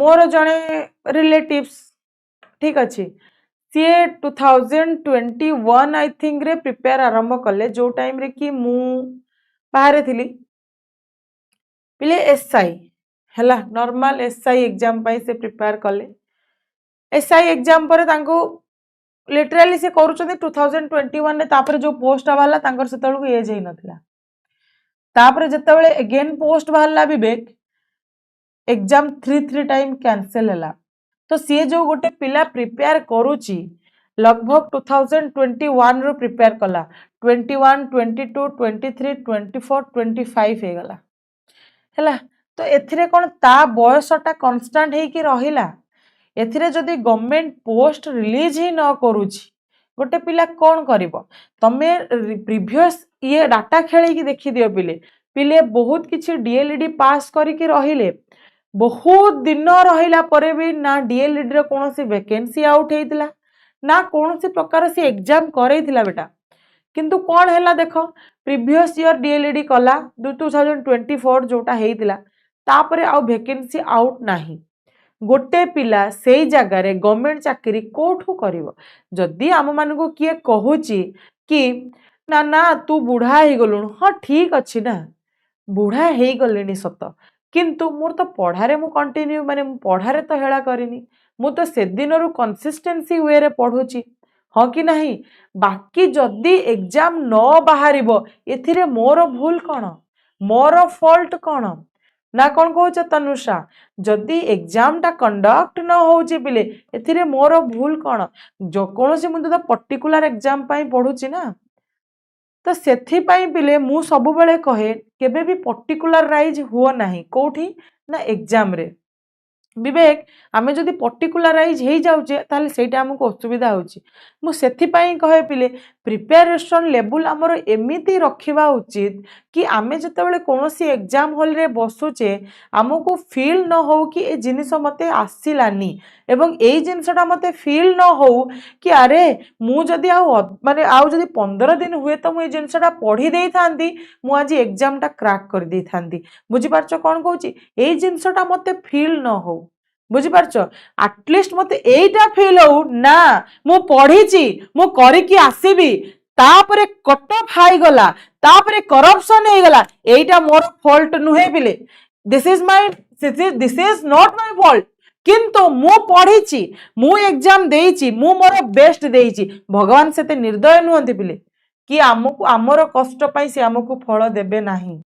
मोर जड़े रिलेटिव्स ठीक अच्छे सी 2021 आई थिंक रे प्रिपेयर आरंभ कले जो टाइम रे कि मु बाहर थी पिले एसआई है नॉर्मल एसआई एग्जाम पाई से प्रिपेयर कले एसआई एग्जाम पर लिटराली से करूछन 2021 ने तापर जो पोस्ट बाहला तांकर सेतळको एज हे नथिला तापर जेतेबेले अगेन पोस्ट बाहला विवेक एग्जाम 3 टाइम कैंसिल हला तो सी जो गोटे पिला प्रिपेयर करूची लगभग 2021 रो प्रिपेयर कला 21 22 23 24 25 हे गला हैला तो एथिरे कोन ता बयसटा कांस्टेंट हे कि रहिला एथिरे जदि गवर्नमेंट पोस्ट रिलीज ही न करूची गोटे पिला कौन करिवो तमे प्रीवियस ये डाटा खेले की देखि दियो पिले पिले बहुत किछि डीएलईडी पास करी कि रहिले बहुत दिन रहिला परे भी ना डीएलईडी रे कोनोसी वैकेंसी आउट हेतिला ना कोनोसी प्रकार से एग्जाम करैतिला बेटा किंतु कौन हैला देखो प्रीवियस ईयर डीएलईडी कला 2024 जोटा हेतिला तापरे आउ वैकेंसी आउट नाही गोटे पिला सेई जगह रे गवर्नमेंट चाकरी कोठू करिवो जदि आम मान को किए कहूची कि ना ना तू बुढ़ा हे गलुन हाँ ठीक अच्छी ना बुढ़ा हे गलेनी सत किंतु मोर तो पढ़ारे मु कंटिन्यू माने पढ़ारे तो हेला करिनी मु तो से दिन रु कंसिस्टेंसी वे रे पढ़ुची हाँ कि नहीं बाकी जदि एग्जाम न बाहरिबो एथिरे मोर भूल कौन मोर फॉल्ट कौन ना कौन कहूच तनुषा जदि एग्जाम टा कंडक्ट न होउची बिले एथिरे मोर भूल कौन जो कोनोसी मु तो पर्टिकुलर एग्जाम पाई पढुची ना तो सेथि पाई बिले मु सबु बेले कहे केबे भी पर्टिकुलराइज हुओ नाही कोठी ना एग्जाम रे विवेक आमे जदि पर्टिकुलराइज हे जाउचे ताले सेटा हमको असुविधा होची मु सेथि पाई कहे पिले प्रिपरेशन लेवल हमर एमिति रखिबा उचित कि आमे जतेबेले कोनोसी एग्जाम हॉल रे बसुचे हमको फील न हो कि ए जिनिस मते आसिलानी एवं ए जिनिसटा मते फील न हो कि अरे मु जदि माने आउ जदि 15 दिन हुए तो मु ए जिनिसटा पढ़ी देई थांदी मु आज एग्जाम टा क्रैक कर देई थांदी बुझि पारछ कोन कहूची ए जिनिसटा मते फील न हो बुझि पारछ एटलिस्ट मते एटा फील हो ना मु पढ़ीची मु करी कि आसीबी तापरे कट ऑफ हाई गला तापरे करप्शन हे गला एटा मोर फॉल्ट नुहे बिले this is not my fault किंतु मु पढ़ीची मु एग्जाम देईची मु मोर बेस्ट देईची भगवान सेते निर्दय नुहंती बिले कि आमको आमर कष्ट पाई से आमको फल देबे नाही।